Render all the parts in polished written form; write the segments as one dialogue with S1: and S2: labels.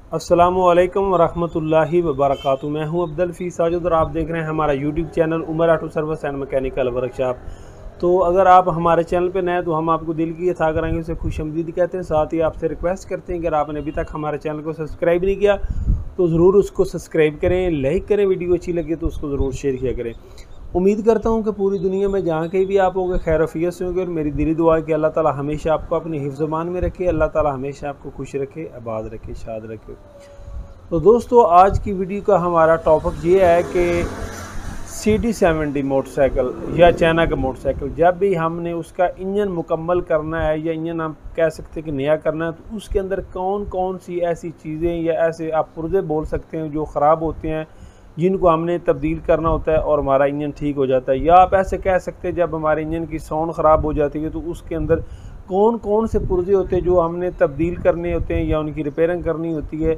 S1: अस्सलामुअलैकुम वरहमतुल्लाहि वबरकातुहू। मैं हूं अब्दुल फी साजिद और आप देख रहे हैं हमारा YouTube channel Umar auto service and mechanical workshop. तो अगर आप हमारे चैनल पे नए हैं तो हम आपको दिल की यथा करेंगे उसे खुशअमदीद कहते हैं। साथ ही आपसे रिक्वेस्ट करते हैं कि अगर आपने अभी तक हमारे चैनल को सब्सक्राइब नहीं किया तो ज़रूर उसको सब्सक्राइब करें, लाइक करें, वीडियो अच्छी लगे तो उसको ज़रूर शेयर किया करें। उम्मीद करता हूँ कि पूरी दुनिया में जहाँ कहीं भी आप होंगे खैर आफियत से होंगे और मेरी दिली दुआ है कि अल्लाह ताला हमेशा आपको अपनी हिफ्ज़-ए-मान में रखे, अल्लाह ताला हमेशा आपको खुश रखे, आबाद रखे, शाद रखे। तो दोस्तों आज की वीडियो का हमारा टॉपिक ये है कि CD70 मोटरसाइकिल या चाइना का मोटरसाइकिल जब भी हमने उसका इंजन मुकम्मल करना है या इंजन हम कह सकते हैं कि नया करना है तो उसके अंदर कौन कौन सी ऐसी चीज़ें या ऐसे आप पुर्जे बोल सकते हैं जो ख़राब होते हैं जिनको हमने तब्दील करना होता है और हमारा इंजन ठीक हो जाता है। या आप ऐसे कह सकते हैं जब हमारे इंजन की साउंड ख़राब हो जाती है तो उसके अंदर कौन कौन से पुर्जे होते हैं जो हमने तब्दील करने होते हैं या उनकी रिपेयरिंग करनी होती है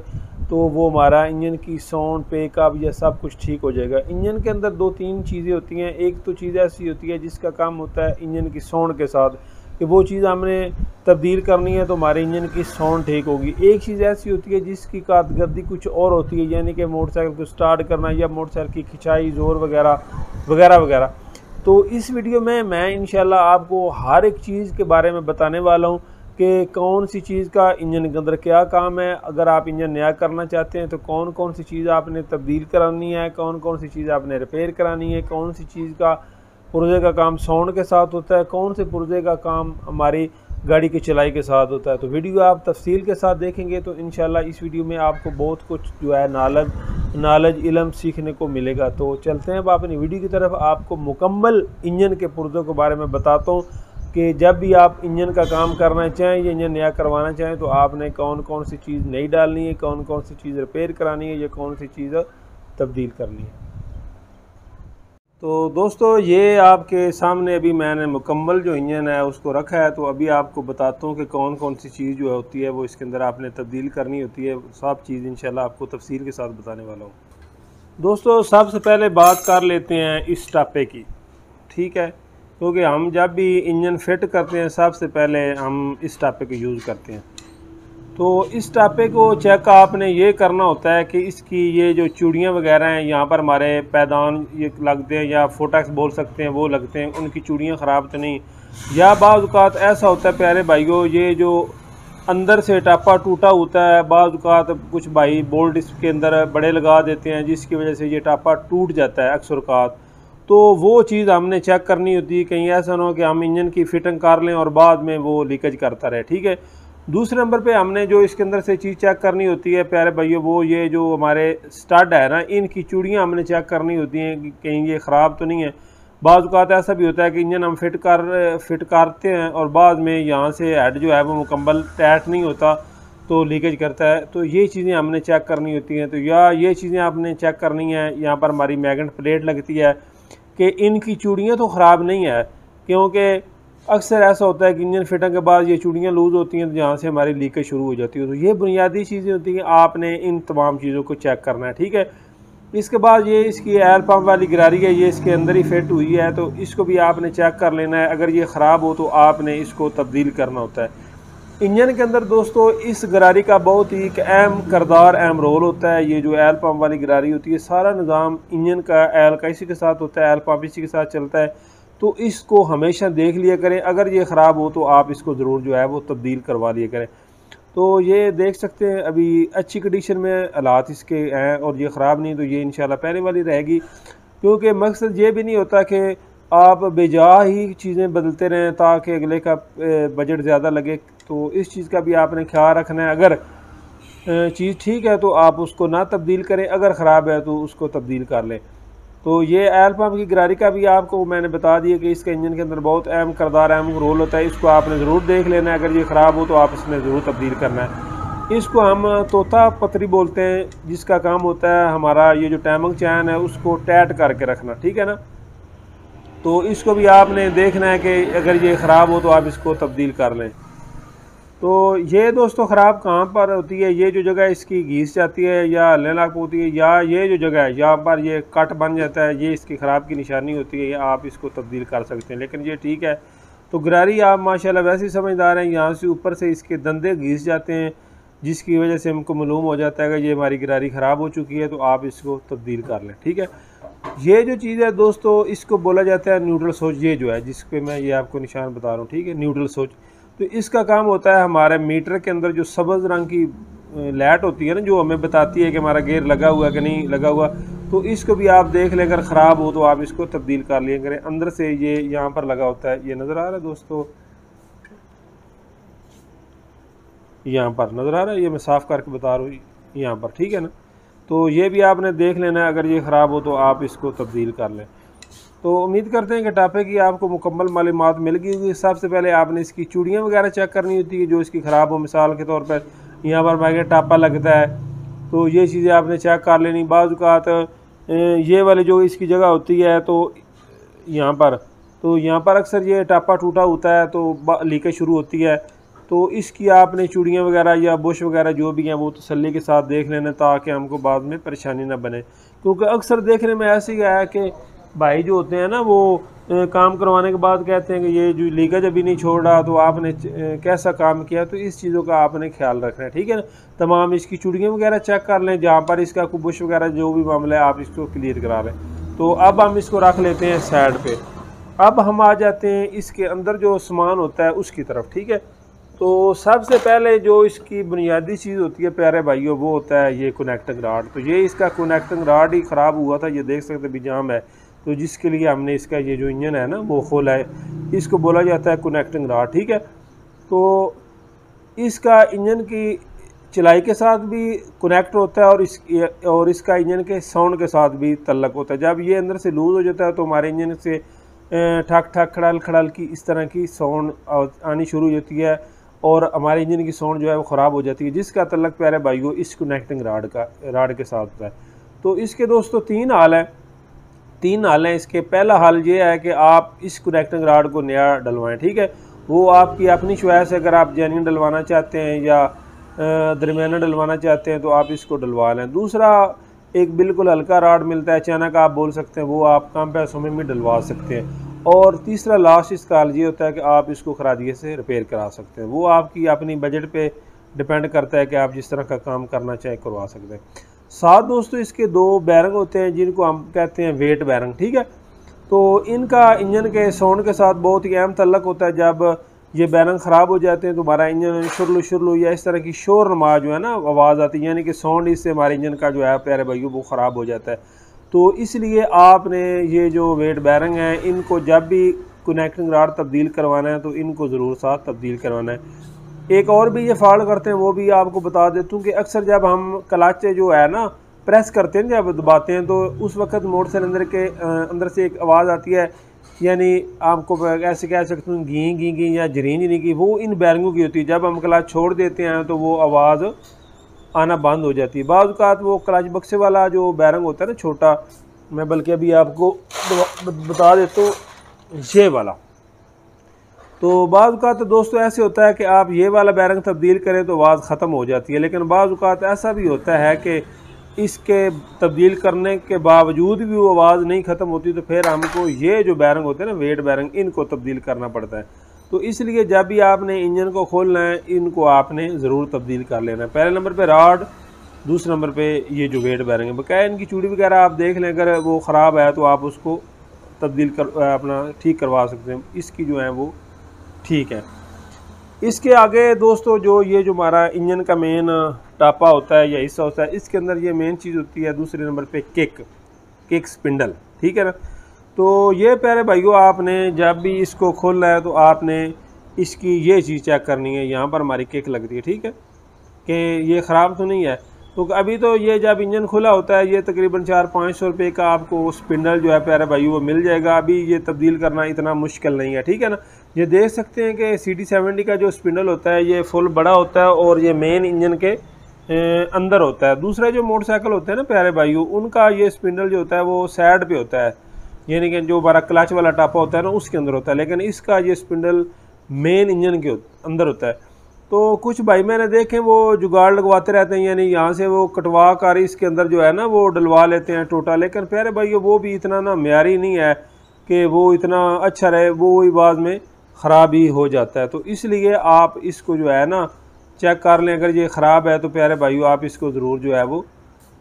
S1: तो वो हमारा इंजन की साउंड पेकअप या सब कुछ ठीक हो जाएगा। इंजन के अंदर दो तीन चीज़ें होती हैं। एक तो चीज़ ऐसी होती है जिसका काम होता है इंजन की साउंड के साथ कि वो चीज़ हमने तब्दील करनी है तो हमारे इंजन की साउंड ठीक होगी। एक चीज़ ऐसी होती है जिसकी कारकर्दगी कुछ और होती है, यानी कि मोटरसाइकिल को स्टार्ट करना या मोटरसाइकिल की खिंचाई, ज़ोर वगैरह वगैरह वगैरह। तो इस वीडियो में मैं इंशाल्लाह आपको हर एक चीज़ के बारे में बताने वाला हूँ कि कौन सी चीज़ का इंजन के अंदर क्या काम है। अगर आप इंजन नया करना चाहते हैं तो कौन कौन सी चीज़ आपने तब्दील करानी है, कौन कौन सी चीज़ आपने रिपेयर करानी है, कौन सी चीज़ का पुर्जे का काम साउंड के साथ होता है, कौन से पुर्जे का काम हमारी गाड़ी की चलाई के साथ होता है। तो वीडियो आप तफसील के साथ देखेंगे तो इंशाल्लाह इस वीडियो में आपको बहुत कुछ जो है नॉलेज इल्म सीखने को मिलेगा। तो चलते हैं अब अपनी वीडियो की तरफ। आपको मुकम्मल इंजन के पुर्जों के बारे में बताता हूँ कि जब भी आप इंजन का काम करना चाहें या इंजन नया करवाना चाहें तो आपने कौन कौन सी चीज़ नई डालनी है, कौन कौन सी चीज़ रिपेयर करानी है या कौन सी चीज़ तब्दील करनी है। तो दोस्तों ये आपके सामने अभी मैंने मुकम्मल जो इंजन है उसको रखा है। तो अभी आपको बताता हूँ कि कौन कौन सी चीज़ जो होती है वो इसके अंदर आपने तब्दील करनी होती है। सब चीज़ इंशाल्लाह आपको तफसील के साथ बताने वाला हूँ। दोस्तों सबसे पहले बात कर लेते हैं इस टापे की, ठीक है, क्योंकि हम जब भी इंजन फिट करते हैं सबसे पहले हम इस टापे को यूज़ करते हैं। तो इस टापे को चेक आपने ये करना होता है कि इसकी ये जो चूड़ियाँ वगैरह हैं यहाँ पर हमारे पैदान ये लगते हैं या फोटक्स बोल सकते हैं वो लगते हैं, उनकी चूड़ियाँ ख़राब तो नहीं। या बाज़ औक़ात ऐसा होता है प्यारे भाइयों, ये जो अंदर से टापा टूटा होता है, बाज़ औक़ात कुछ भाई बोल्ट इसके अंदर बड़े लगा देते हैं जिसकी वजह से ये टापा टूट जाता है अक्सर औक़ात। तो वो चीज़ हमने चेक करनी होती है, कहीं ऐसा ना हो कि हम इंजन की फिटिंग कर लें और बाद में वो लीकेज करता रहे, ठीक है। दूसरे नंबर पे हमने जो इसके अंदर से चीज़ चेक करनी होती है प्यारे भाइयों, वो ये जो हमारे स्टड है ना, इनकी चूड़ियाँ हमने चेक करनी होती हैं कि कहीं ये ख़राब तो नहीं है। बाज़ औक़ात ऐसा भी होता है कि इंजन हम फिट करते हैं और बाद में यहाँ से हेड जो है वो मुकम्मल टाइट नहीं होता तो लीकेज करता है। तो ये चीज़ें हमने चेक करनी होती हैं। तो या ये चीज़ें आपने चेक करनी है, यहाँ पर हमारी मैग्नेट प्लेट लगती है कि इनकी चूड़ियाँ तो ख़राब नहीं है, क्योंकि अक्सर ऐसा होता है कि इंजन फिटिंग के बाद ये चूड़ियाँ लूज़ होती हैं तो जहाँ से हमारी लीकेज शुरू हो जाती है। तो ये बुनियादी चीज़ें होती हैं, आपने इन तमाम चीज़ों को चेक करना है, ठीक है। इसके बाद ये इसकी एयर पंप वाली गरारी है, ये इसके अंदर ही फिट हुई है तो इसको भी आपने चेक कर लेना है। अगर ये ख़राब हो तो आपने इसको तब्दील करना होता है। इंजन के अंदर दोस्तों इस गरारी का बहुत ही एक अहम करदार, अहम रोल होता है। ये जो एयर पंप वाली गरारी होती है, सारा निज़ाम इंजन का एयर का इसी के साथ होता है, एयर पंप इसी के साथ चलता है। तो इसको हमेशा देख लिया करें, अगर ये ख़राब हो तो आप इसको ज़रूर जो है वो तब्दील करवा लिया करें। तो ये देख सकते हैं अभी अच्छी कंडीशन में हालात इसके हैं और ये ख़राब नहीं, तो ये इंशाल्लाह पहले वाली रहेगी। क्योंकि मकसद ये भी नहीं होता कि आप बेजा ही चीज़ें बदलते रहें ताकि अगले का बजट ज़्यादा लगे। तो इस चीज़ का भी आपने ख्याल रखना है। अगर चीज़ ठीक है तो आप उसको ना तब्दील करें, अगर ख़राब है तो उसको तब्दील कर लें। तो ये एयर पंप की गरारी का भी आपको मैंने बता दिया कि इसका इंजन के अंदर बहुत अहम करदार, अहम रोल होता है। इसको आपने ज़रूर देख लेना है, अगर ये ख़राब हो तो आप इसमें ज़रूर तब्दील करना है। इसको हम तोता पतरी बोलते हैं, जिसका काम होता है हमारा ये जो टाइमिंग चैन है उसको टाइट करके रखना, ठीक है ना। तो इसको भी आपने देखना है कि अगर ये ख़राब हो तो आप इसको तब्दील कर लें। तो ये दोस्तों ख़राब कहाँ पर होती है, ये जो जगह इसकी घिस जाती है या हलने लग होती है, या ये जो जगह है यहाँ पर ये कट बन जाता है, ये इसकी ख़राब की निशानी होती है, या आप इसको तब्दील कर सकते हैं। लेकिन ये ठीक है। तो गरारी आप माशाल्लाह वैसे ही समझदार हैं, यहाँ से ऊपर से इसके दंदे घिस जाते हैं जिसकी वजह से हमको मालूम हो जाता है कि ये हमारी गरारी ख़राब हो चुकी है, तो आप इसको तब्दील कर लें। ठीक है, ये जो चीज़ है दोस्तों, इसको बोला जाता है न्यूट्रल स्विच। ये जो है जिस पे मैं ये आपको निशान बता रहा हूँ, ठीक है, न्यूट्रल स्विच। तो इसका काम होता है हमारे मीटर के अंदर जो सब्ज़ रंग की लाइट होती है ना, जो हमें बताती है कि हमारा गेयर लगा हुआ कि नहीं लगा हुआ, तो इसको भी आप देख लें, अगर ख़राब हो तो आप इसको तब्दील कर लिया करें। अंदर से ये यहाँ पर लगा होता है, ये नज़र आ रहा है दोस्तों, यहाँ पर नज़र आ रहा है, ये मैं साफ़ करके बता रहा हूँ यहाँ पर, ठीक है ना। तो ये भी आपने देख लेना है, अगर ये ख़राब हो तो आप इसको तब्दील कर लें। तो उम्मीद करते हैं कि टापे की आपको मुकम्मल मालूमात मिल गई होगी। सबसे पहले आपने इसकी चूड़ियाँ वगैरह चेक करनी होती है जो इसकी ख़राब हो। मिसाल के तौर पर यहाँ पर मैं टापा लगता है, तो ये चीज़ें आपने चेक कर लेनी। बाज़ औक़ात ये वाले जो इसकी जगह होती है, तो यहाँ पर अक्सर ये टापा टूटा होता है, तो लीकेज शुरू होती है। तो इसकी आपने चूड़ियाँ वगैरह या बुश वगैरह जो भी हैं वो तसल्ली के साथ देख लेना, ताकि हमको बाद में परेशानी ना बने। क्योंकि अक्सर देखने में ऐसे ही आया कि भाई जो होते हैं ना, वो काम करवाने के बाद कहते हैं कि ये जो लीकेज अभी नहीं छोड़ रहा, तो आपने कैसा काम किया। तो इस चीज़ों का आपने ख्याल रखना है, ठीक है ना। तमाम इसकी चूड़ियाँ वगैरह चेक कर लें, जहाँ पर इसका कोई बुश वगैरह जो भी मामला है आप इसको क्लियर करा लें। तो अब हम इसको रख लेते हैं साइड पे। अब हम आ जाते हैं इसके अंदर जो सामान होता है उसकी तरफ, ठीक है। तो सबसे पहले जो इसकी बुनियादी चीज़ होती है प्यारे भाइयों, वो होता है ये कनेक्टिंग रॉड। तो ये इसका कनेक्टिंग रॉड ही ख़राब हुआ था, ये देख सकते भी जाम है। तो जिसके लिए हमने इसका ये जो इंजन है ना वो खोला है, इसको बोला जाता है कनेक्टिंग रॉड, ठीक है। तो इसका इंजन की चलाई के साथ भी कनेक्ट होता है और इसका इंजन के साउंड के साथ भी तल्लक होता है। जब ये अंदर से लूज़ हो जाता है तो हमारे इंजन से ठक ठक खड़ल खड़ल की इस तरह की साउंड आनी शुरू हो जाती है, और हमारे इंजन की साउंड जो है वो ख़राब हो जाती है, जिसका तल्लक प्यारे भाइयों इस कनेक्टिंग रॉड के साथ होता है। तो इसके दोस्तों तीन हाल हैं इसके। पहला हाल ये है कि आप इस कनेक्टिंग रॉड को नया डलवाएं, ठीक है। वो आपकी अपनी चॉइस है, अगर आप जेन्युइन डलवाना चाहते हैं या दरमियाना डलवाना चाहते हैं तो आप इसको डलवा लें। दूसरा, एक बिल्कुल हल्का रॉड मिलता है, अचानक आप बोल सकते हैं, वो आप कम पैसों में भी डलवा सकते हैं। और तीसरा लास्ट इसका हाल ये होता है कि आप इसको खरादिए से रिपेयर करा सकते हैं। वो आपकी अपनी बजट पे डिपेंड करता है कि आप जिस तरह का काम करना चाहें करवा सकते हैं। साथ दोस्तों इसके दो बैरंग होते हैं जिनको हम कहते हैं वेट बैरंग, ठीक है। तो इनका इंजन के साउंड के साथ बहुत ही अहम तल्लक होता है। जब ये बैरंग ख़राब हो जाते हैं तो हमारा इंजन शुरलू या इस तरह की शोर नमा जो है ना आवाज़ आती है, यानी कि साउंड इससे हमारे इंजन का जो है प्यारे भाइयों वो ख़राब हो जाता है। तो इसलिए आपने ये जो वेट बैरंग हैं, इनको जब भी कनेक्टिंग रॉड तब्दील करवाना है तो इनको ज़रूर साथ तब्दील करवाना है। एक और भी ये फॉल्ट करते हैं, वो भी आपको बता देता हूँ कि अक्सर जब हम क्लच जो है ना प्रेस करते हैं, जब दबाते हैं, तो उस वक्त मोटर सिलेंडर के अंदर से एक आवाज़ आती है, यानी आपको ऐसे कह सकते हैं घी घी या जरीन की, वो इन बैरिंगों की होती है। जब हम क्लच छोड़ देते हैं तो वो आवाज़ आना बंद हो जाती है। बाज़ औक़ात वो क्लच बक्से वाला जो बैरिंग होता है ना छोटा, मैं बल्कि अभी आपको बता देता हूँ, ये वाला। तो बाज़ औक़ात दोस्तों ऐसे होता है कि आप ये वाला बैरिंग तब्दील करें तो आवाज़ ख़त्म हो जाती है, लेकिन बाज़ औक़ात ऐसा भी होता है कि इसके तब्दील करने के बावजूद भी वो आवाज़ नहीं ख़त्म होती, तो फिर हमको ये जो बैरिंग होते हैं ना वेट बैरिंग, इनको तब्दील करना पड़ता है। तो इसलिए जब भी आपने इंजन को खोलना है, इनको आपने ज़रूर तब्दील कर लेना है। पहले नंबर पे रॉड, दूसरे नंबर पे ये जो वेट बैरिंग है। बकाया इनकी चूड़ी वगैरह आप देख लें, अगर वो ख़राब है तो आप उसको तब्दील कर अपना ठीक करवा सकते हैं। इसकी जो है वो ठीक है। इसके आगे दोस्तों जो ये जो हमारा इंजन का मेन टापा होता है या हिस्सा होता है, इसके अंदर ये मेन चीज़ होती है दूसरे नंबर पे किक स्पिंडल, ठीक है ना। तो ये प्यारे भाइयों आपने जब भी इसको खोलना है तो आपने इसकी ये चीज़ चेक करनी है, यहाँ पर हमारी किक लगती है, ठीक है, कि ये ख़राब तो नहीं है। तो अभी तो ये जब इंजन खुला होता है, ये तकरीबन 400-500 रुपये का आपको स्पिंडल जो है प्यारे भाइयों वो मिल जाएगा। अभी ये तब्दील करना इतना मुश्किल नहीं है, ठीक है ना। ये देख सकते हैं कि CD70 का जो स्पिंडल होता है ये फुल बड़ा होता है और ये मेन इंजन के अंदर होता है। दूसरा जो मोटरसाइकिल होते हैं ना प्यारे भाइयों, उनका ये स्पिंडल जो होता है वो साइड पे होता है, यानी कि जो हमारा क्लच वाला टापा होता है ना उसके अंदर होता है, लेकिन इसका ये स्पिंडल मेन इंजन के अंदर होता है। तो कुछ भाई मैंने देखे वो जुगाड़ लगवाते रहते हैं, यानी यहाँ से वो कटवा कर इसके अंदर जो है ना वो डलवा लेते हैं टोटा, लेकिन प्यारे भाइयों वो भी इतना ना म्यारी नहीं है कि वो इतना अच्छा रहे, वो ही बाद में ख़राब ही हो जाता है। तो इसलिए आप इसको जो है ना चेक कर लें। अगर ये ख़राब है तो प्यारे भाइयों आप इसको ज़रूर जो है वो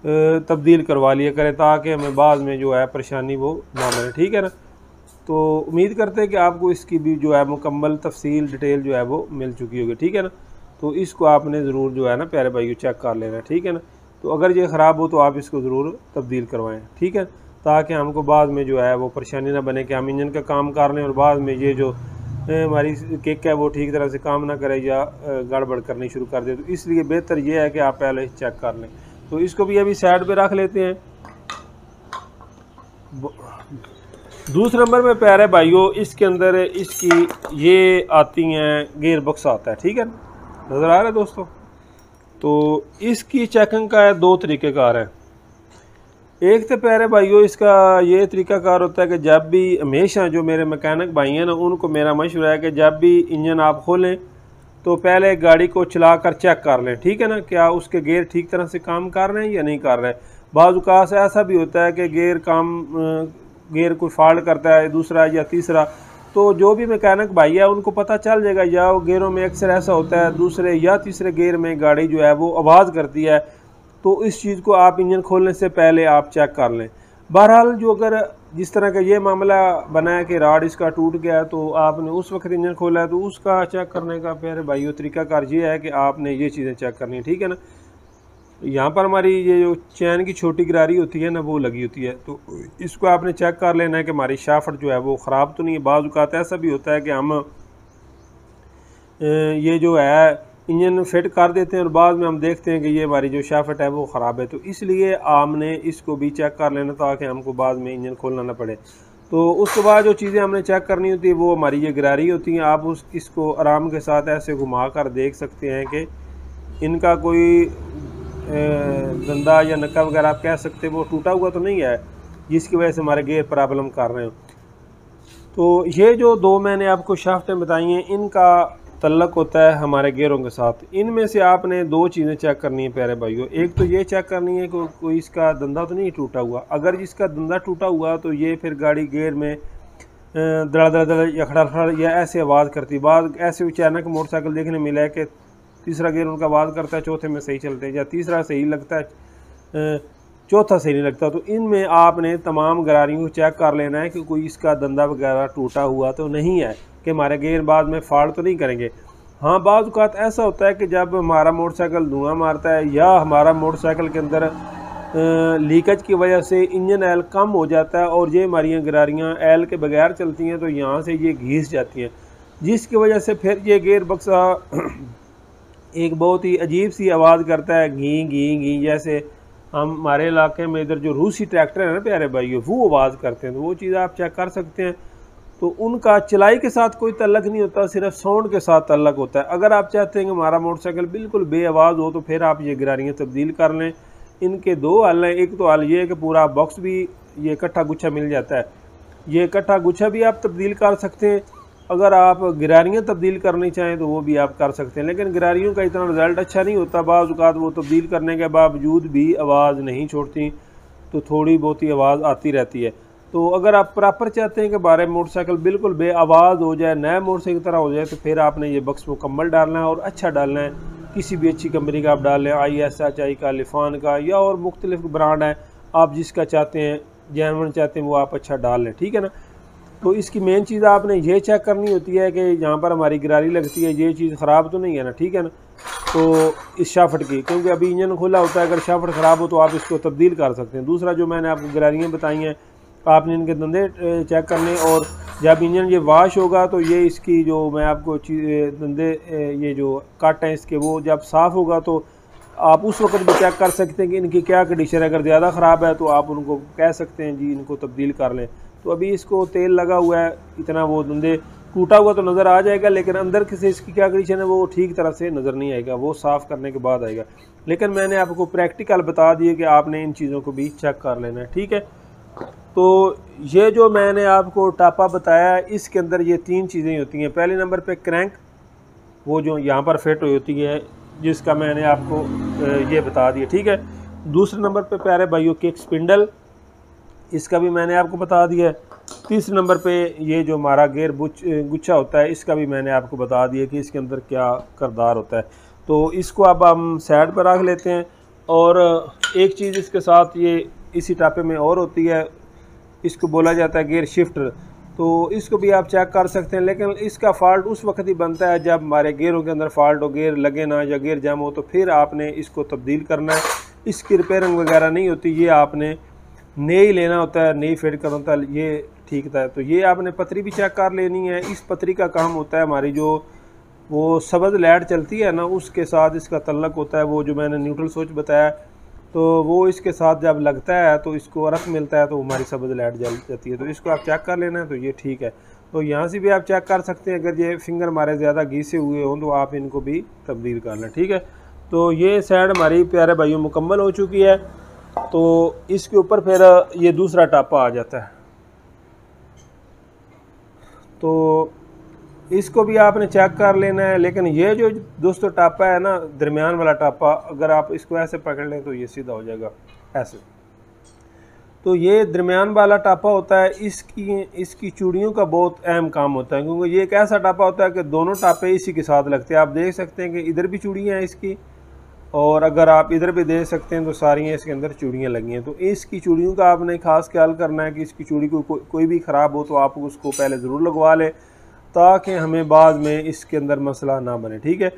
S1: तब्दील करवा लिया करें, ताकि हमें बाद में जो है परेशानी वो ना बने, ठीक है ना। तो उम्मीद करते हैं कि आपको इसकी भी जो है मुकम्मल तफसील डिटेल जो है वो मिल चुकी होगी, ठीक है ना। तो इसको आपने ज़रूर जो है ना प्यारे भाइयों चेक कर लेना, ठीक है ना। तो अगर ये ख़राब हो तो आप इसको ज़रूर तब्दील करवाएं, ठीक है, ताकि हमको बाद में जो है वो परेशानी ना बने कि हम इंजन का काम कर लें और बाद में ये जो हमारी किक है वो ठीक तरह से काम ना करे या गड़बड़ करनी शुरू कर दे। तो इसलिए बेहतर ये है कि आप पहले चेक कर लें। तो इसको भी अभी साइड पे रख लेते हैं। दूसरे नंबर में प्यारे भाइयों इसके अंदर इसकी ये आती हैं गियर बॉक्स आता है, ठीक है, नज़र आ रहा है दोस्तों। तो इसकी चेकिंग का है दो तरीक़ेकार है। एक तो प्यारे भाइयों इसका ये तरीक़ाकार होता है कि जब भी हमेशा जो मेरे मैकेनिक भाई हैं ना उनको मेरा मशवरा है कि जब भी इंजन आप खोलें तो पहले गाड़ी को चला कर चेक कर लें, ठीक है ना, क्या उसके गियर ठीक तरह से काम कर रहे हैं या नहीं कर रहे हैं। बाज़ औक़ात ऐसा भी होता है कि गियर कोई फॉल्ट करता है दूसरा या तीसरा, तो जो भी मैकेनिक भाई है उनको पता चल जाएगा, या वो गियरों में अक्सर ऐसा होता है दूसरे या तीसरे गियर में गाड़ी जो है वो आवाज़ करती है। तो इस चीज़ को आप इंजन खोलने से पहले आप चेक कर लें। बहरहाल जो अगर जिस तरह का ये मामला बना है कि राड इसका टूट गया तो आपने उस वक्त इंजन खोला है, तो उसका चेक करने का प्यारे भाइयों तरीक़ाकार ये है कि आपने ये चीज़ें चेक करनी है, ठीक है ना। यहाँ पर हमारी ये जो चैन की छोटी गिरारी होती है ना वो लगी होती है, तो इसको आपने चेक कर लेना है कि हमारी शाफ्ट जो है वो ख़राब तो नहीं है। बाज़ औक़ात ऐसा भी होता है कि हम ये जो है इंजन फिट कर देते हैं और बाद में हम देखते हैं कि ये हमारी जो शाफ्ट है वो ख़राब है। तो इसलिए हमने इसको भी चेक कर लेना ताकि हमको बाद में इंजन खोलना ना पड़े। तो उसके बाद जो चीज़ें हमने चेक करनी होती है वो हमारी ये गिरारी होती हैं। आप इसको आराम के साथ ऐसे घुमा कर देख सकते हैं कि इनका कोई धंधा या नक्का वगैरह आप कह सकते हैं वो टूटा हुआ तो नहीं है जिसकी वजह से हमारे गियर प्रॉब्लम कर रहे हो। तो ये जो दो मैंने आपको शाफ्टें बताई हैं इनका तल्लक होता है हमारे गियरों के साथ। इनमें से आपने दो चीज़ें चेक करनी है प्यारे भाइयों। एक तो ये चेक करनी है कि कोई इसका धंधा तो नहीं टूटा हुआ। अगर जिसका धंधा टूटा हुआ तो ये फिर गाड़ी गियर में दड़ा दड़ा दड़ा या खड़ा या ऐसे आवाज़ करती। बाद ऐसे अचानक मोटरसाइकिल देखने मिला है कि तीसरा गियर उनका आवाज़ करता है, चौथे में सही चलते हैं, या तीसरा सही लगता है चौथा सही नहीं लगता। तो इनमें आपने तमाम गरारियों को चेक कर लेना है कि कोई इसका धंधा वगैरह टूटा हुआ तो नहीं है, कि हमारे गियर बाद में फॉल्ट तो नहीं करेंगे। हाँ, बाज़ औक़ात ऐसा होता है कि जब हमारा मोटरसाइकिल धुआं मारता है या हमारा मोटरसाइकिल के अंदर लीकेज की वजह से इंजन ऑयल कम हो जाता है और ये हमारी गरारियाँ ऑयल के बगैर चलती हैं, तो यहाँ से ये घिस जाती हैं, जिसकी वजह से फिर ये गियर बक्सा एक बहुत ही अजीब सी आवाज़ करता है, घी घी घी, जैसे हम हमारे इलाके में इधर जो रूसी ट्रैक्टर है ना प्यारे भाइयों वो आवाज़ करते हैं। तो वो चीज़ आप चेक कर सकते हैं। तो उनका चलाई के साथ कोई तल्लक नहीं होता, सिर्फ साउंड के साथ तल्लक होता है। अगर आप चाहते हैं कि हमारा मोटरसाइकिल बिल्कुल बेआवाज़ हो तो फिर आप ये गिरारियाँ तब्दील कर लें। इनके दो हल हैं। एक तो हल ये है कि पूरा बॉक्स भी ये इकट्ठा गुच्छा मिल जाता है, ये इकट्ठा गुच्छा भी आप तब्दील कर सकते हैं। अगर आप गिरारियाँ तब्दील करनी चाहें तो वो भी आप कर सकते हैं, लेकिन गिरारियों का इतना रिज़ल्ट अच्छा नहीं होता। बाज़ औक़ात वो तब्दील करने के बावजूद भी आवाज़ नहीं छोड़ती, तो थोड़ी बहुत ही आवाज़ आती रहती है। तो अगर आप प्रॉपर चाहते हैं कि हमारे मोटरसाइकिल बिल्कुल बेआवाज़ हो जाए, नए मोटरसाइकिल की तरह हो जाए, तो फिर आपने ये बक्स मुकम्मल डालना है और अच्छा डालना है। किसी भी अच्छी कंपनी का आप डाल लें, ISHI का, लिफान का, या और मुख्तलिफ ब्रांड है, आप जिसका चाहते हैं जेन्युइन चाहते हैं वो आप अच्छा डाल लें, ठीक है ना। तो इसकी मेन चीज़ आपने ये चेक करनी होती है कि यहाँ पर हमारी गिरारी लगती है ये चीज़ ख़राब तो नहीं है ना, ठीक है ना। तो इस शाफ्ट की, क्योंकि अभी इंजन खुला होता है, अगर शाफ्ट ख़राब हो तो आप इसको तब्दील कर सकते हैं। दूसरा जो मैंने आपको गिरारियाँ बताई हैं, आपने इनके धंधे चेक करने, और जब इंजन ये वाश होगा तो ये इसकी जो मैं आपको धंधे ये जो कट हैं इसके वो जब साफ़ होगा तो आप उस वक्त भी चेक कर सकते हैं कि इनकी क्या कंडीशन है। अगर ज़्यादा ख़राब है तो आप उनको कह सकते हैं जी इनको तब्दील कर लें। तो अभी इसको तेल लगा हुआ है, इतना वो धंधे टूटा हुआ तो नज़र आ जाएगा, लेकिन अंदर से इसकी क्या कंडीशन है वो ठीक तरह से नज़र नहीं आएगा, वो साफ़ करने के बाद आएगा। लेकिन मैंने आपको प्रैक्टिकल बता दिए कि आपने इन चीज़ों को भी चेक कर लेना है, ठीक है। तो ये जो मैंने आपको टापा बताया है इसके अंदर ये तीन चीज़ें होती हैं। पहले नंबर पे क्रैंक, वो जो यहाँ पर फिट हुई होती है, जिसका मैंने आपको ये बता दिया, ठीक है। दूसरे नंबर पे प्यारे भाइयों किक स्पिंडल, इसका भी मैंने आपको बता दिया। तीसरे नंबर पे ये जो हमारा गियर गुच्छा होता है, इसका भी मैंने आपको बता दिया कि इसके अंदर क्या किरदार होता है। तो इसको अब हम साइड पर रख लेते हैं। और एक चीज़ इसके साथ ये इसी टापे में और होती है, इसको बोला जाता है गियर शिफ्टर। तो इसको भी आप चेक कर सकते हैं, लेकिन इसका फॉल्ट उस वक्त ही बनता है जब हमारे गियरों के अंदर फॉल्ट हो, गियर लगे ना या गियर जाम हो, तो फिर आपने इसको तब्दील करना है। इसकी रिपेयरिंग वगैरह नहीं होती, ये आपने नई लेना होता है, नई फिट करना होता है, ये ठीक था। तो ये आपने पतरी भी चेक कर लेनी है। इस पतरी का काम होता है हमारी जो वो सब्ज़ लाइट चलती है ना, उसके साथ इसका तल्लक होता है, वो जो मैंने न्यूट्रल स्विच बताया, तो वो इसके साथ जब लगता है तो इसको अर्थ मिलता है तो हमारी सब्ज़ लाइट जल जाती है। तो इसको आप चेक कर लेना है, तो ये ठीक है। तो यहाँ से भी आप चेक कर सकते हैं, अगर ये फिंगर हमारे ज़्यादा घिसे हुए हों तो आप इनको भी तब्दील कर लें, ठीक है। तो ये साइड हमारी प्यारे भाइयों मुकम्मल हो चुकी है। तो इसके ऊपर फिर ये दूसरा टापा आ जाता है, तो इसको भी आपने चेक कर लेना है। लेकिन ये जो दोस्तों टापा है ना, दरमियान वाला टापा, अगर आप इसको ऐसे पकड़ लें तो ये सीधा हो जाएगा ऐसे। तो ये दरमियान वाला टापा होता है, इसकी चूड़ियों का बहुत अहम काम होता है, क्योंकि ये एक ऐसा टापा होता है कि दोनों टापे इसी के साथ लगते हैं। आप देख सकते हैं कि इधर भी चूड़ियाँ हैं इसकी, और अगर आप इधर भी देख सकते हैं तो सारी इसके अंदर चूड़ियाँ लगी हैं। तो इसकी चूड़ियों का आपने खास ख्याल करना है कि इसकी चूड़ी कोई भी ख़राब हो तो आप उसको पहले ज़रूर लगवा लें, ताकि हमें बाद में इसके अंदर मसला ना बने, ठीक है।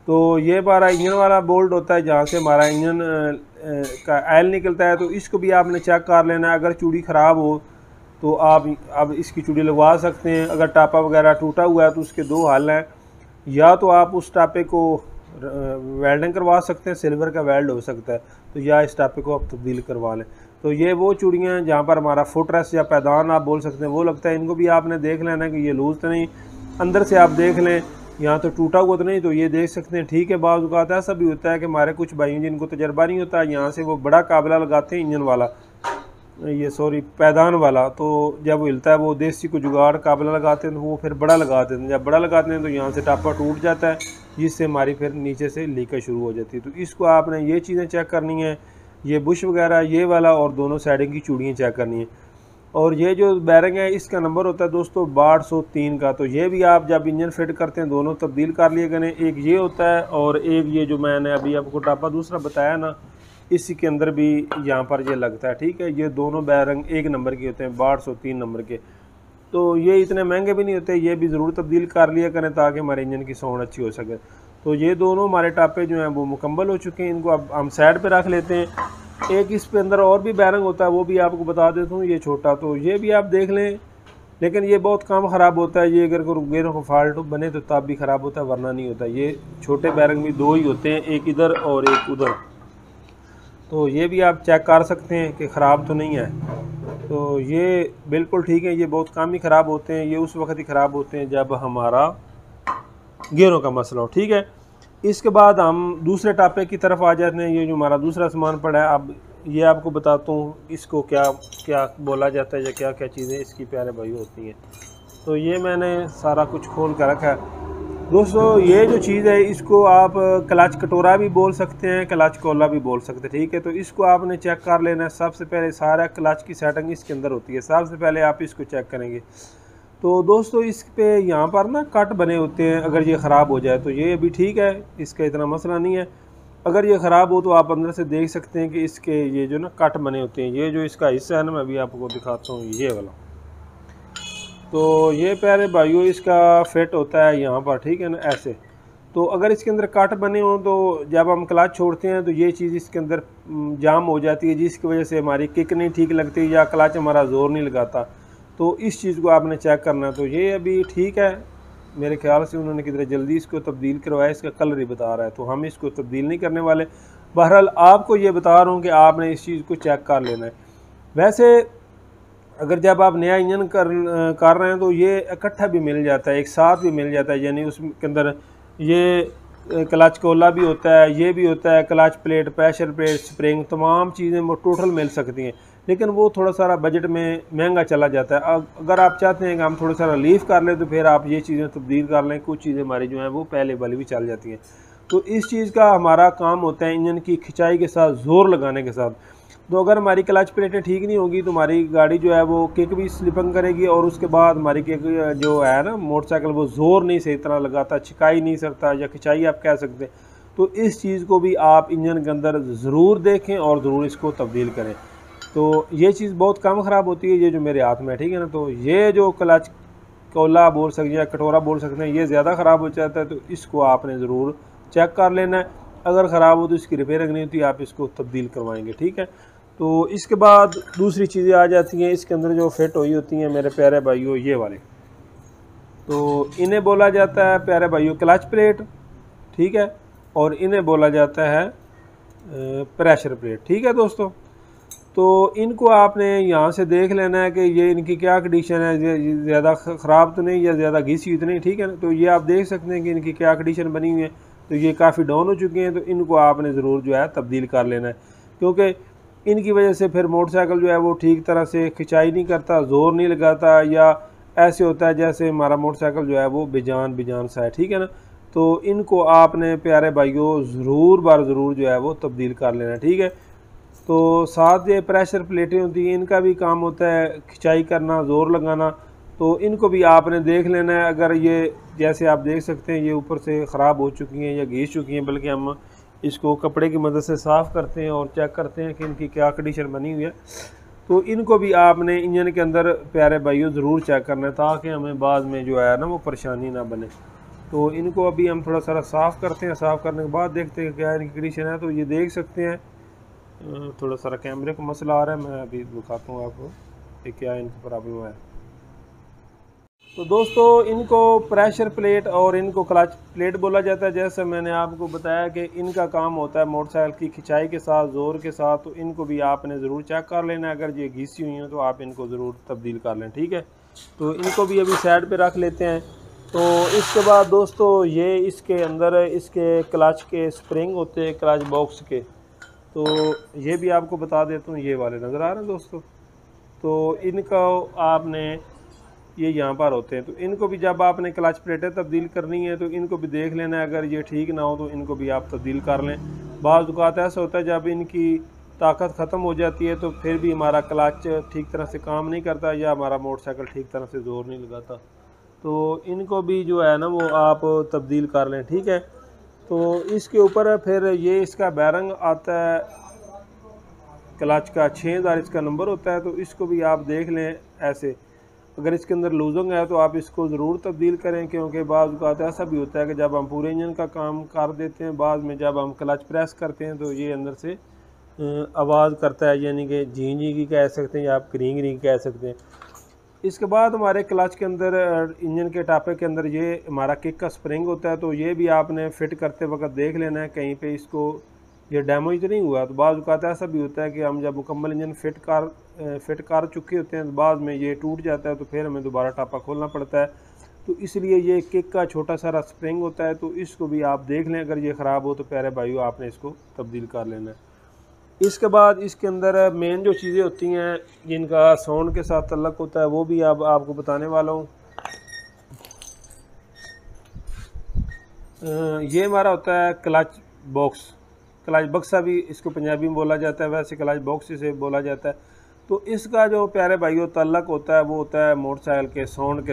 S1: तो ये हमारा इंजन वाला बोल्ट होता है, जहाँ से हमारा इंजन का ऑयल निकलता है। तो इसको भी आपने चेक कर लेना है। अगर चूड़ी ख़राब हो तो आप अब इसकी चूड़ी लगवा सकते हैं। अगर टापा वगैरह टूटा हुआ है तो उसके दो हल हैं, या तो आप उस टापे को वेल्डिंग करवा सकते हैं, सिल्वर का वेल्ड हो सकता है, तो या इस टापे को आप तब्दील करवा लें। तो ये वो चूड़ियाँ जहाँ पर हमारा फुट रेस्ट या पैदान आप बोल सकते हैं वो लगता है, इनको भी आपने देख लेना कि ये लूज़ तो नहीं, अंदर से आप देख लें यहाँ तो टूटा हुआ तो नहीं, तो ये देख सकते हैं, ठीक है। बाज़ औक़ात ऐसा भी होता है कि हमारे कुछ भाई जिनको तजर्बा नहीं होता, यहाँ से वो बड़ा काबला लगाते हैं इंजन वाला, ये सॉरी पैदान वाला, तो जब वो हिलता है वो देसी को जुगाड़ काबला लगाते हैं, तो वो फिर बड़ा लगाते हैं। जब बड़ा लगाते हैं तो यहाँ से टापा टूट जाता है, जिससे हमारी फिर नीचे से लीकेज शुरू हो जाती है। तो इसको आपने ये चीज़ें चेक करनी है, ये बुश वगैरह ये वाला, और दोनों साइडिंग की चूड़ियाँ चेक करनी है। और ये जो बैरिंग है इसका नंबर होता है दोस्तों 6203 का। तो ये भी आप जब इंजन फिट करते हैं दोनों तब्दील कर लिए करें। एक ये होता है और एक ये जो मैंने अभी आपको टापा दूसरा बताया ना, इसी के अंदर भी यहाँ पर ये लगता है, ठीक है। ये दोनों बैरिंग एक नंबर के होते हैं, 6203 नंबर के। तो ये इतने महंगे भी नहीं होते, ये भी ज़रूर तब्दील कर लिया करें ताकि हमारे इंजन की साउंड अच्छी हो सके। तो ये दोनों हमारे टापे जो हैं वो मुकम्मल हो चुके हैं, इनको अब हम साइड पे रख लेते हैं। एक इस पे अंदर और भी बैरिंग होता है, वो भी आपको बता देता हूँ, ये छोटा, तो ये भी आप देख लें, लेकिन ये बहुत कम ख़राब होता है। ये अगर गेयरों को फॉल्ट बने तो तब भी ख़राब होता है, वरना नहीं होता। ये छोटे बैरिंग भी दो ही होते हैं, एक इधर और एक उधर। तो ये भी आप चेक कर सकते हैं कि ख़राब तो नहीं है। तो ये बिल्कुल ठीक है, ये बहुत कम ही ख़राब होते हैं। ये उस वक्त ही ख़राब होते हैं जब हमारा गियरों का मसला हो, ठीक है। इसके बाद हम दूसरे टापे की तरफ आ जाते हैं। ये जो हमारा दूसरा सामान पड़ा है, अब ये आपको बताता हूँ इसको क्या क्या बोला जाता है या क्या क्या चीज़ें इसकी प्यारे भाई होती हैं। तो ये मैंने सारा कुछ खोल कर रखा है दोस्तों। ये जो चीज़ है इसको आप क्लच कटोरा भी बोल सकते हैं, क्लच कोला भी बोल सकते हैं, ठीक है। तो इसको आपने चेक कर लेना है। सबसे पहले सारा क्लच की सेटिंग इसके अंदर होती है, सबसे पहले आप इसको चेक करेंगे। तो दोस्तों इस पे यहाँ पर ना कट बने होते हैं, अगर ये ख़राब हो जाए तो ये अभी ठीक है, इसका इतना मसला नहीं है। अगर ये ख़राब हो तो आप अंदर से देख सकते हैं कि इसके ये जो ना कट बने होते हैं। ये जो इसका हिस्सा है ना, मैं अभी आपको दिखाता हूँ, ये वाला। तो ये प्यारे भाइयों इसका फिट होता है यहाँ पर, ठीक है ना, ऐसे। तो अगर इसके अंदर कट बने हों तो जब हम क्लच छोड़ते हैं तो ये चीज़ इसके अंदर जाम हो जाती है, जिसकी वजह से हमारी किक नहीं ठीक लगती या क्लच हमारा ज़ोर नहीं लगाता। तो इस चीज़ को आपने चेक करना है। तो ये अभी ठीक है, मेरे ख्याल से उन्होंने कितने जल्दी इसको तब्दील करवाया, इसका कलर ही बता रहा है, तो हम इसको तब्दील नहीं करने वाले। बहरहाल आपको ये बता रहा हूँ कि आपने इस चीज़ को चेक कर लेना है। वैसे अगर जब आप नया इंजन कर रहे हैं तो ये इकट्ठा भी मिल जाता है, एक साथ भी मिल जाता है, यानी उसके अंदर ये क्लच कोला भी होता है, ये भी होता है, clutch plate, pressure plate, spring, तमाम चीज़ें वो टोटल मिल सकती हैं। लेकिन वो थोड़ा सारा बजट में महंगा चला जाता है। अगर आप चाहते हैं कि हम थोड़ा सा रिलीफ कर लें तो फिर आप ये चीज़ें तब्दील कर लें। कुछ चीज़ें हमारी जो हैं वो पहले वाली भी चल जाती हैं। तो इस चीज़ का हमारा काम होता है इंजन की खिंचाई के साथ, ज़ोर लगाने के साथ। तो अगर हमारी क्लच प्लेटें ठीक नहीं होगी तो हमारी गाड़ी जो है वो किक भी स्लिपिंग करेगी, और उसके बाद हमारी किक जो है ना मोटरसाइकिल, वो ज़ोर नहीं सही तरह लगाता, छिकाई नहीं सकता, या खिंचाई आप कह सकते हैं, तो इस चीज़ को भी आप इंजन के अंदर ज़रूर देखें और ज़रूर इसको तब्दील करें। तो ये चीज़ बहुत कम ख़राब होती है, ये जो मेरे हाथ में है, ठीक है ना। तो ये जो क्लच कोला बोल सकते हैं या कटोरा बोल सकते हैं, ये ज़्यादा ख़राब हो जाता है, तो इसको आपने ज़रूर चेक कर लेना है। अगर ख़राब हो तो इसकी रिपेयरिंग नहीं होती, आप इसको तब्दील करवाएंगे, ठीक है। तो इसके बाद दूसरी चीज़ें आ जाती हैं इसके अंदर जो फिट हुई होती हैं मेरे प्यारे भाइयों, ये वाले, तो इन्हें बोला जाता है प्यारे भाइयों क्लच प्लेट, ठीक है, और इन्हें बोला जाता है प्रेशर प्लेट, ठीक है दोस्तों। तो इनको आपने यहाँ से देख लेना है कि ये इनकी क्या कंडीशन है, ज़्यादा ख़राब तो नहीं या ज़्यादा घिसी हुई तो नहीं, ठीक है ना। तो ये आप देख सकते हैं कि इनकी क्या कंडीशन बनी हुई है। तो ये काफ़ी डाउन हो चुके हैं, तो इनको आपने ज़रूर जो है तब्दील कर लेना है, क्योंकि इनकी वजह से फिर मोटरसाइकिल जो है वो ठीक तरह से खिंचाई नहीं करता, ज़ोर नहीं लगाता, या ऐसे होता है जैसे हमारा मोटरसाइकिल जो है वो बेजान सा है, ठीक है ना। तो इनको आपने प्यारे भाइयों ज़रूर जो है वो तब्दील कर लेना, ठीक है। तो साथ ये प्रेशर प्लेटें होती हैं, इनका भी काम होता है खिंचाई करना, ज़ोर लगाना, तो इनको भी आपने देख लेना है। अगर ये जैसे आप देख सकते हैं ये ऊपर से ख़राब हो चुकी हैं या घिस चुकी हैं, बल्कि हम इसको कपड़े की मदद से साफ़ करते हैं और चेक करते हैं कि इनकी क्या कंडीशन बनी हुई है। तो इनको भी आपने इंजन के अंदर प्यारे भाइयों ज़रूर चेक करना है, ताकि हमें बाद में जो है ना वो परेशानी ना बने। तो इनको अभी हम थोड़ा सा साफ़ करते हैं, साफ़ करने के बाद देखते हैं क्या इनकी कंडीशन है। तो ये देख सकते हैं थोड़ा सारा कैमरे का मसला आ रहा है, मैं अभी दिखाता हूँ आपको कि क्या इनकी प्रॉब्लम है। तो दोस्तों इनको प्रेशर प्लेट और इनको क्लच प्लेट बोला जाता है। जैसे मैंने आपको बताया कि इनका काम होता है मोटरसाइकिल की खिंचाई के साथ, ज़ोर के साथ। तो इनको भी आपने ज़रूर चेक कर लेना है, अगर ये घिसी हुई हैं तो आप इनको ज़रूर तब्दील कर लें, ठीक है। तो इनको भी अभी साइड पे रख लेते हैं। तो इसके बाद दोस्तों ये इसके अंदर इसके क्लच के स्प्रिंग होते हैं, क्लच बॉक्स के, तो ये भी आपको बता देता हूँ। ये वाले नज़र आ रहे हैं दोस्तों, तो इनका आपने ये यहाँ पर होते हैं। तो इनको भी जब आपने क्लच प्लेटें तब्दील करनी है तो इनको भी देख लेना है, अगर ये ठीक ना हो तो इनको भी आप तब्दील कर लें। बाज़ औक़ात ऐसा होता है जब इनकी ताकत ख़त्म हो जाती है तो फिर भी हमारा क्लच ठीक तरह से काम नहीं करता या हमारा मोटरसाइकिल ठीक तरह से ज़ोर नहीं लगाता, तो इनको भी जो है ना वो आप तब्दील कर लें, ठीक है। तो इसके ऊपर फिर ये इसका बैरंग आता है क्लच का, 6000 इसका नंबर होता है। तो इसको भी आप देख लें ऐसे, अगर इसके अंदर लूजिंग है तो आप इसको ज़रूर तब्दील करें, क्योंकि बाज़ औक़ात ऐसा भी होता है कि जब हम पूरे इंजन का काम कर देते हैं, बाद में जब हम क्लच प्रेस करते हैं तो ये अंदर से आवाज़ करता है, यानी कि झीं की कह सकते हैं या आप क्रींग कह सकते हैं। इसके बाद हमारे क्लच के अंदर इंजन के टापे के अंदर ये हमारा किक का स्प्रिंग होता है। तो ये भी आपने फ़िट करते वक्त देख लेना है कहीं पे इसको ये डैमेज तो नहीं हुआ। तो बाज़ औक़ात ऐसा भी होता है कि हम जब मुकम्मल इंजन फिट कर चुके होते हैं तो बाद में ये टूट जाता है, तो फिर हमें दोबारा टापा खोलना पड़ता है। तो इसलिए ये किक का छोटा सारा स्प्रिंग होता है, तो इसको भी आप देख लें, अगर ये ख़राब हो तो प्यारे भाइयों आपने इसको तब्दील कर लेना है। इसके बाद इसके अंदर मेन जो चीज़ें होती हैं जिनका साउंड के साथ तल्लुक़ होता है वो भी अब आपको बताने वाला हूँ। ये हमारा होता है क्लच बॉक्स, क्लच बक्सा भी इसको पंजाबी में बोला जाता है, वैसे क्लच बॉक्स से बोला जाता है। तो इसका जो प्यारे भाइयों तल्लुक़ होता है वो होता है मोटरसाइकिल के साउंड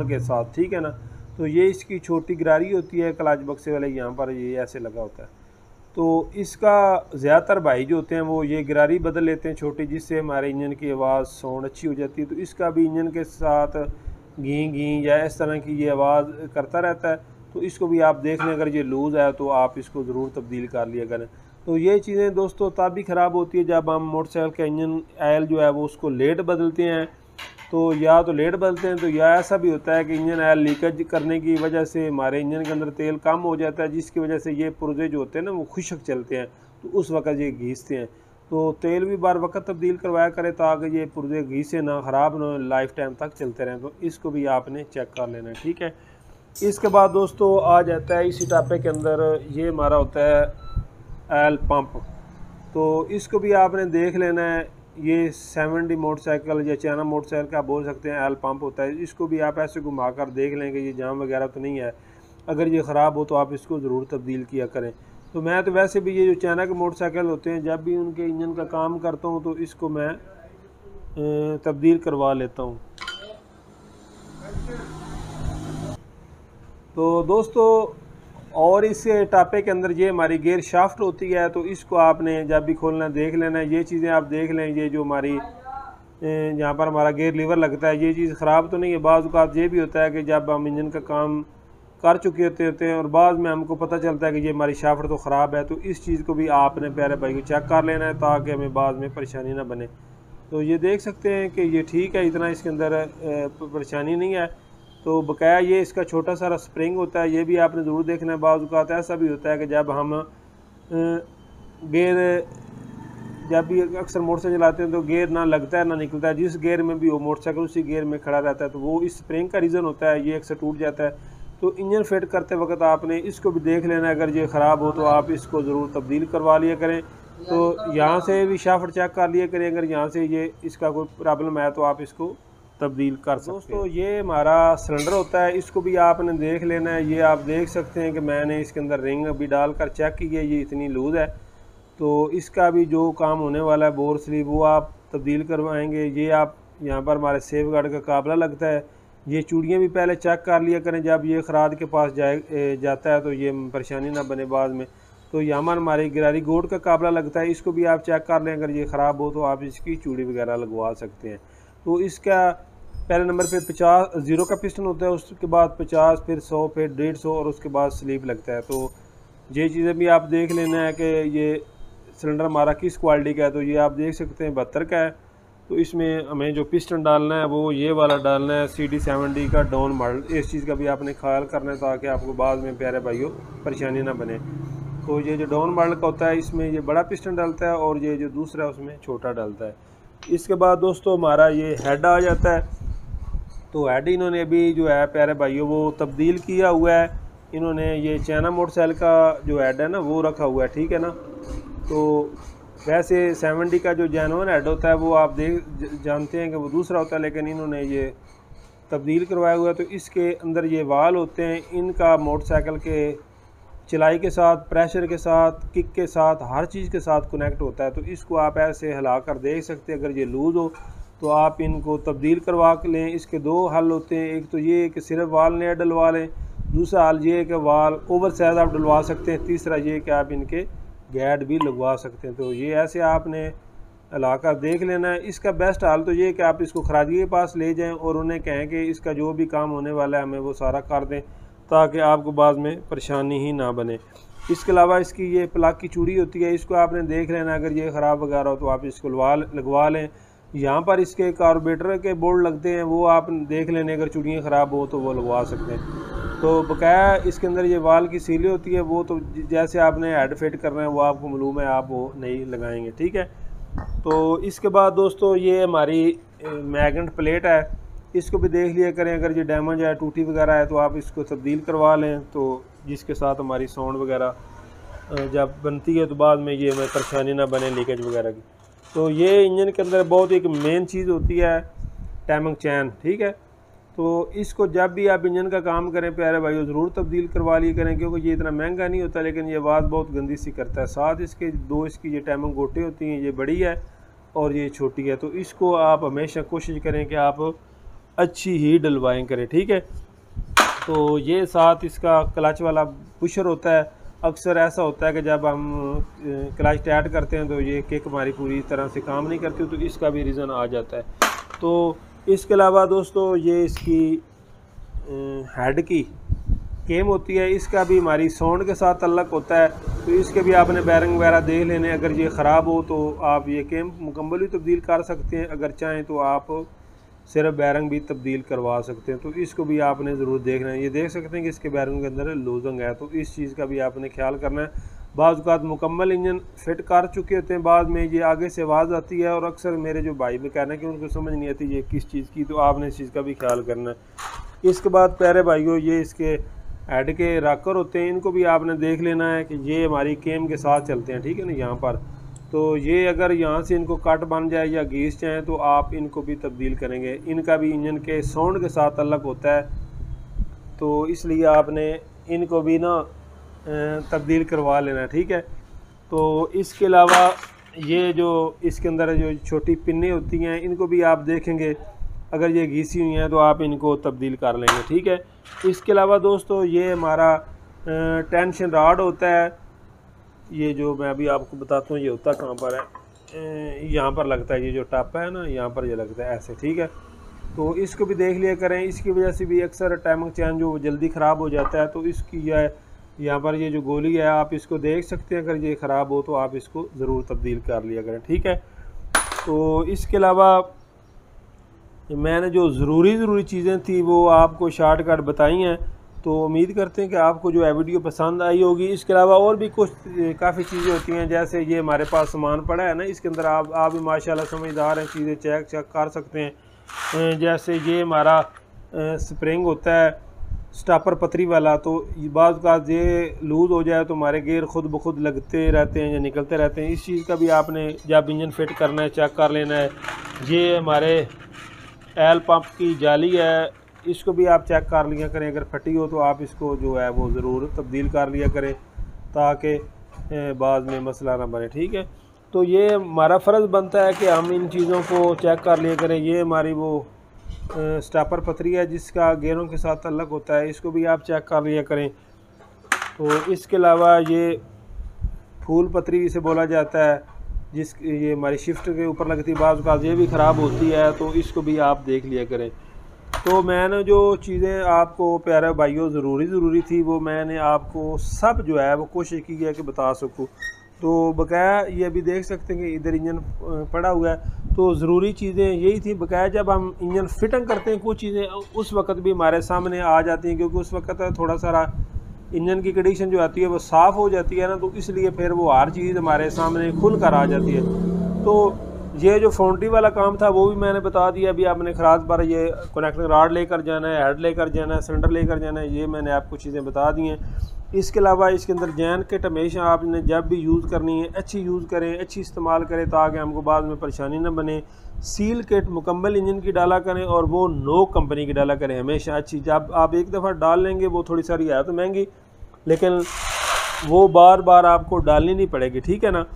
S1: के साथ, ठीक है ना। तो ये इसकी छोटी गिरारी होती है क्लच बक्से वाले, यहाँ पर ये ऐसे लगा होता है। तो इसका ज़्यादातर भाई जो होते हैं वो ये गिरारी बदल लेते हैं छोटी, जिससे हमारे इंजन की आवाज़ साउंड अच्छी हो जाती है। तो इसका भी इंजन के साथ घी या इस तरह की ये आवाज़ करता रहता है। तो इसको भी आप देख लें, अगर ये लूज़ है तो आप इसको ज़रूर तब्दील कर लिया करें। तो ये चीज़ें दोस्तों तब भी ख़राब होती है जब हम मोटरसाइकिल का इंजन ऑयल जो है वो उसको लेट बदलते हैं। तो या तो लेट बदलते हैं, तो या ऐसा भी होता है कि इंजन ऑयल लीकेज करने की वजह से हमारे इंजन के अंदर तेल कम हो जाता है, जिसकी वजह से ये पुर्जे जो होते हैं ना वो खुश्क चलते हैं, तो उस वक्त ये घिसते हैं। तो तेल भी बार वक्त तब्दील करवाया करें ताकि ये पुर्जे घिसे ना, ख़राब ना, लाइफ टाइम तक चलते रहें। तो इसको भी आपने चेक कर लेना है, ठीक है। इसके बाद दोस्तों आ जाता है इसी टापे के अंदर ये हमारा होता है ऑयल पंप। तो इसको भी आपने देख लेना है, ये 70 मोटरसाइकिल या चाइना मोटरसाइकिल का बोल सकते हैं ऑयल पंप होता है। इसको भी आप ऐसे घुमा कर देख लें कि ये जाम वगैरह तो नहीं है। अगर ये ख़राब हो तो आप इसको ज़रूर तब्दील किया करें। तो मैं तो वैसे भी ये जो चाइना के मोटरसाइकिल होते हैं जब भी उनके इंजन का काम करता हूँ तो इसको मैं तब्दील करवा लेता हूँ। तो दोस्तों और इस टापे के अंदर ये हमारी गेयर शाफ्ट होती है, तो इसको आपने जब भी खोलना देख लेना है। ये चीज़ें आप देख लें, ये जो हमारी जहाँ पर हमारा गेयर लीवर लगता है ये चीज़ ख़राब तो नहीं है। बाज़ औक़ात ये भी होता है कि जब हम इंजन का काम कर चुके होते हैं और बाद में हमको पता चलता है कि ये हमारी शाफ्ट तो ख़राब है, तो इस चीज़ को भी आपने प्यारे भाई को चेक कर लेना है ताकि हमें बाद में परेशानी ना बने। तो ये देख सकते हैं कि ये ठीक है, इतना इसके अंदर परेशानी नहीं है। तो बकाया ये इसका छोटा सा स्प्रिंग होता है, ये भी आपने ज़रूर देखना है। बाज़ औक़ात ऐसा भी होता है कि जब हम गेयर जब भी अक्सर मोटरसाइकिल चलाते हैं तो गेयर ना लगता है ना निकलता है, जिस गेयर में भी हो मोटरसाइकिल उसी गेयर में खड़ा रहता है, तो वो इस स्प्रिंग का रीज़न होता है, ये अक्सर टूट जाता है। तो इंजन फिट करते वक्त आपने इसको भी देख लेना है, अगर ये ख़राब हो तो आप इसको ज़रूर तब्दील करवा लिया करें। तो यहाँ से भी शाफ्ट चेक कर लिया करें, अगर यहाँ से ये इसका कोई प्रॉब्लम है तो आप इसको तब्दील कर सकते हैं। दोस्तों ये हमारा सिलेंडर होता है, इसको भी आपने देख लेना है। ये आप देख सकते हैं कि मैंने इसके अंदर रिंग अभी डालकर चेक की है, ये इतनी लूज़ है। तो इसका भी जो काम होने वाला है बोर स्लीव वो आप तब्दील करवाएंगे। ये आप यहाँ पर हमारे सेफ गार्ड का काबला लगता है, ये चूड़ियाँ भी पहले चेक कर लिया करें, जब ये खराद के पास जाता है तो ये परेशानी ना बने बाद में। तो यहाँ पर हमारे गिरारी गोड का काबला लगता है, इसको भी आप चेक कर लें, अगर ये ख़राब हो तो आप इसकी चूड़ी वगैरह लगवा सकते हैं। तो इसका पहले नंबर पे 50 0 का पिस्टन होता है, उसके बाद 50, फिर 100, फिर 150 और उसके बाद स्लीप लगता है। तो ये चीज़ें भी आप देख लेना है कि ये सिलेंडर हमारा किस क्वालिटी का है। तो ये आप देख सकते हैं 72 का है। तो इसमें हमें जो पिस्टन डालना है वो ये वाला डालना है, CD70 का डाउन मॉडल। इस चीज़ का भी आपने ख्याल करना है ताकि आपको बाद में प्यारे भाइयों परेशानी ना बने। तो ये जो डाउन मॉडल का होता है इसमें ये बड़ा पिस्टन डालता है और ये जो दूसरा उसमें छोटा डालता है। इसके बाद दोस्तों हमारा ये हेड आ जाता है। तो हेड इन्होंने अभी जो है प्यारे भाइयों वो तब्दील किया हुआ है, इन्होंने ये चाइना मोटरसाइकिल का जो हेड है ना वो रखा हुआ है, ठीक है ना। तो वैसे 70 का जो जेन्युइन हेड होता है वो आप जानते हैं कि वो दूसरा होता है, लेकिन इन्होंने ये तब्दील करवाया हुआ है। तो इसके अंदर ये वाल होते हैं, इनका मोटरसाइकिल के चलाई के साथ, प्रेशर के साथ, किक के साथ, हर चीज़ के साथ कनेक्ट होता है। तो इसको आप ऐसे हिला कर देख सकते हैं, अगर ये लूज़ हो तो आप इनको तब्दील करवा लें। इसके दो हल होते हैं, एक तो ये कि सिर्फ वाल नया डलवा लें, दूसरा हल ये कि वाल ओवर साइज आप डलवा सकते हैं, तीसरा ये कि आप इनके गैड भी लगवा सकते हैं। तो ये ऐसे आपने हिलाकर देख लेना है। इसका बेस्ट हाल तो ये कि आप इसको खराजी के पास ले जाएं और उन्हें कहें कि इसका जो भी काम होने वाला है हमें वो सारा कर दें ताकि आपको बाद में परेशानी ही ना बने। इसके अलावा इसकी ये प्लग की चूड़ी होती है, इसको आपने देख लेना, अगर ये ख़राब वगैरह हो तो आप इसको लगवा लें। यहाँ पर इसके कार्बोरेटर के बोर्ड लगते हैं, वो आप देख लेने, अगर चूड़ियाँ ख़राब हो तो वो लगवा सकते हैं। तो बकाया इसके अंदर ये वाल की सीलें होती है, वो तो जैसे आपने हेड फिट करना है वो आपको मालूम है, आप वो नहीं लगाएंगे, ठीक है। तो इसके बाद दोस्तों ये हमारी मैग्नेट प्लेट है, इसको भी देख लिया करें, अगर ये डैमेज है, टूटी वगैरह है तो आप इसको तब्दील करवा लें, तो जिसके साथ हमारी साउंड वगैरह जब बनती है तो बाद में ये हमें परेशानी ना बने लीकेज वगैरह की। तो ये इंजन के अंदर बहुत एक मेन चीज़ होती है टाइमिंग चैन, ठीक है। तो इसको जब भी आप इंजन का काम करें प्यारे भाइयों ज़रूर तब्दील करवा लिया करें, क्योंकि ये इतना महंगा नहीं होता, लेकिन ये आवाज़ बहुत गंदी सी करता है। साथ इसके दो इसकी ये टाइमिंग गोटे होती हैं, ये बड़ी है और ये छोटी है। तो इसको आप हमेशा कोशिश करें कि आप अच्छी ही डलवाएँ करें, ठीक है। तो ये साथ इसका क्लच वाला पुशर होता है। अक्सर ऐसा होता है कि जब हम क्लच टाइट करते हैं तो ये किक हमारी पूरी तरह से काम नहीं करती, तो इसका भी रीज़न आ जाता है। तो इसके अलावा दोस्तों ये इसकी हेड की केम होती है, इसका भी हमारी साउंड के साथ तल्लक होता है। तो इसके भी आपने बैरिंग वगैरह देख लेने, अगर ये ख़राब हो तो आप ये केम मुकम्मल भी तब्दील कर सकते हैं, अगर चाहें तो आप सिर्फ बैरिंग भी तब्दील करवा सकते हैं। तो इसको भी आपने ज़रूर देखना है। ये देख सकते हैं कि इसके बैरिंग के अंदर लूजिंग है, तो इस चीज़ का भी आपने ख्याल करना है। बाज़ औक़ात मुकम्मल इंजन फिट कर चुके होते हैं, बाद में ये आगे से आवाज़ आती है और अक्सर मेरे जो भाई मैकेनिक हैं उनको समझ नहीं आती ये किस चीज़ की, तो आपने इस चीज़ का भी ख्याल करना है। इसके बाद प्यारे भाइयों ये इसके हेड के रॉकर होते हैं, इनको भी आपने देख लेना है कि ये हमारी केम के साथ चलते हैं, ठीक है ना। यहाँ पर तो ये अगर यहाँ से इनको कट बन जाए या घीस जाए तो आप इनको भी तब्दील करेंगे। इनका भी इंजन के साउंड के साथ अलग होता है, तो इसलिए आपने इनको भी ना तब्दील करवा लेना, ठीक है। तो इसके अलावा ये जो इसके अंदर जो छोटी पिन्ने होती हैं इनको भी आप देखेंगे, अगर ये घिसी हुई हैं तो आप इनको तब्दील कर लेंगे, ठीक है। इसके अलावा दोस्तों ये हमारा टेंशन रॉड होता है, ये जो मैं अभी आपको बताता हूँ ये होता कहाँ पर है, यहाँ पर लगता है, ये जो टप है ना यहाँ पर ये लगता है ऐसे, ठीक है। तो इसको भी देख लिया करें, इसकी वजह से भी अक्सर टाइमिंग चेन जो जल्दी ख़राब हो जाता है। तो इसकी यहाँ पर ये जो गोली है आप इसको देख सकते हैं, अगर ये ख़राब हो तो आप इसको ज़रूर तब्दील कर लिया करें, ठीक है। तो इसके अलावा मैंने जो ज़रूरी चीज़ें थी वो आपको शॉर्टकट बताई हैं। तो उम्मीद करते हैं कि आपको जो है वीडियो पसंद आई होगी। इसके अलावा और भी कुछ काफ़ी चीज़ें होती हैं, जैसे ये हमारे पास सामान पड़ा है ना, इसके अंदर आप भी माशाल्लाह समझदार हैं, चीज़ें चेक कर सकते हैं। जैसे ये हमारा स्प्रिंग होता है स्टॉपर पथरी वाला, तो बाज़ का ये लूज़ हो जाए तो हमारे गेयर खुद ब खुद लगते रहते हैं या निकलते रहते हैं। इस चीज़ का भी आपने जब इंजन फिट करना है चेक कर लेना है। ये हमारे एल पंप की जाली है, इसको भी आप चेक कर लिया करें, अगर फटी हो तो आप इसको जो है वो ज़रूर तब्दील कर लिया करें ताकि बाद में मसला ना बने, ठीक है। तो ये हमारा फ़र्ज़ बनता है कि हम इन चीज़ों को चेक कर लिया करें। ये हमारी वो स्टॉपर पथरी है जिसका गेयरों के साथ ताल्लुक़ होता है, इसको भी आप चेक कर लिया करें। तो इसके अलावा ये फूल पथरी इसे बोला जाता है, ये हमारी शिफ्ट के ऊपर लगती है, बाज़ का ये भी ख़राब होती है, तो इसको भी आप देख लिया करें। तो मैंने जो चीज़ें आपको प्यारे भाइयों ज़रूरी थी वो मैंने आपको सब जो है वो कोशिश की है कि बता सकूँ। तो बकाया ये अभी देख सकते हैं कि इधर इंजन पड़ा हुआ है, तो ज़रूरी चीज़ें यही थी। बकाया जब हम इंजन फिटिंग करते हैं कुछ चीज़ें उस वक्त भी हमारे सामने आ जाती हैं, क्योंकि उस वक्त थोड़ा सारा इंजन की कंडीशन जो आती है वो साफ़ हो जाती है ना, तो इसलिए फिर वो हर चीज़ हमारे सामने खुल कर आ जाती है। तो ये जो फाउंड्री वाला काम था वो भी मैंने बता दिया। अभी आपने खराज पर ये कनेक्टिंग रॉड लेकर जाना है, हेड लेकर जाना है, सिलेंडर लेकर जाना है, ये मैंने आपको चीज़ें बता दी हैं। इसके अलावा इसके अंदर जैन किट हमेशा आपने जब भी यूज़ करनी है अच्छी यूज़ करें, अच्छी इस्तेमाल करें ताकि हमको बाद में परेशानी न बने। सील किट मुकम्मल इंजन की डाला करें और वो नो कंपनी की डाला करें हमेशा अच्छी। जब आप एक दफ़ा डाल लेंगे वो थोड़ी सारी है तो महंगी, लेकिन वो बार बार आपको डालनी नहीं पड़ेगी, ठीक है ना।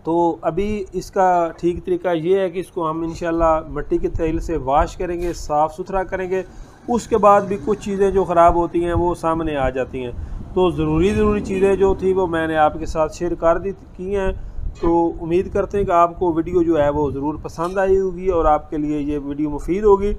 S1: तो अभी इसका ठीक तरीका ये है कि इसको हम इंशाल्लाह मिट्टी के तेल से वॉश करेंगे, साफ़ सुथरा करेंगे, उसके बाद भी कुछ चीज़ें जो ख़राब होती हैं वो सामने आ जाती हैं। तो ज़रूरी चीज़ें जो थी वो मैंने आपके साथ शेयर कर दी की हैं। तो उम्मीद करते हैं कि आपको वीडियो जो है वो ज़रूर पसंद आई होगी और आपके लिए ये वीडियो मुफीद होगी।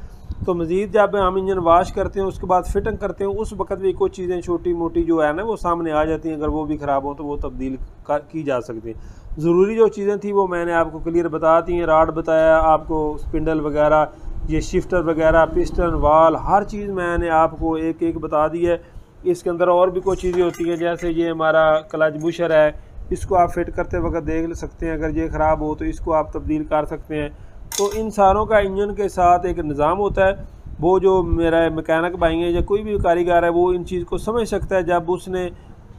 S1: तो मज़ीद जब हम इंजन वाश करते हैं उसके बाद फिटिंग करते हैं उस वक्त भी कुछ चीज़ें छोटी मोटी जो है ना वो सामने आ जाती हैं, अगर वो भी ख़राब हो तो वो तब्दील की जा सकती हैं। ज़रूरी जो चीज़ें थी वो मैंने आपको क्लियर बता दी हैं। रॉड बताया आपको, स्पिंडल वगैरह, ये शिफ्टर वगैरह, पिस्टन, वाल, हर चीज़ मैंने आपको एक एक बता दी है। इसके अंदर और भी कुछ चीज़ें होती हैं, जैसे ये हमारा क्लच बुशर है, इसको आप फिट करते वक्त देख सकते हैं, अगर ये ख़राब हो तो इसको आप तब्दील कर सकते हैं। तो इन सारों का इंजन के साथ एक निज़ाम होता है। वो जो मेरा मैकेनिक भाई है या कोई भी कारीगर है वो इन चीज़ को समझ सकता है। जब उसने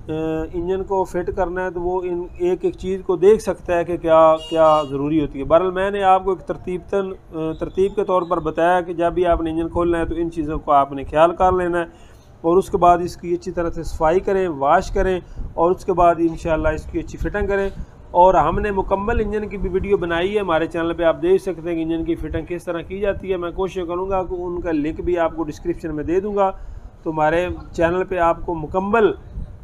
S1: इंजन को फिट करना है तो वो इन एक एक चीज़ को देख सकता है कि क्या क्या ज़रूरी होती है। बहरहाल मैंने आपको एक तरतीब के तौर पर बताया कि जब भी आपने इंजन खोलना है तो इन चीज़ों को आपने ख्याल कर लेना है और उसके बाद इसकी अच्छी तरह से सफाई करें, वाश करें और उसके बाद इंशाल्लाह इसकी अच्छी फिटिंग करें। और हमने मुकम्मल इंजन की भी वीडियो बनाई है हमारे चैनल पे, आप देख सकते हैं कि इंजन की फिटिंग किस तरह की जाती है। मैं कोशिश करूँगा कि उनका लिंक भी आपको डिस्क्रिप्शन में दे दूँगा। तो हमारे चैनल पे आपको मुकम्मल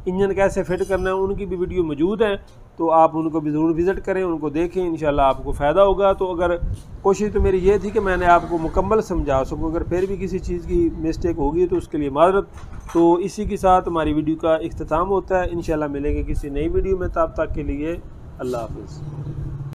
S1: इंजन कैसे फिट करना है उनकी भी वीडियो मौजूद है, तो आप उनको भी ज़रूर विज़िट करें, उनको देखें, इंशाल्लाह आपको फ़ायदा होगा। तो अगर कोशिश तो मेरी ये थी कि मैंने आपको मुकम्मल समझा सकूँ, अगर फिर भी किसी चीज़ की मिस्टेक होगी तो उसके लिए माज़रत। तो इसी के साथ हमारी वीडियो का इख्तिताम होता है। इंशाल्लाह मिलेंगे किसी नई वीडियो में, तब तक के लिए अल्लाह हाफ़िज़।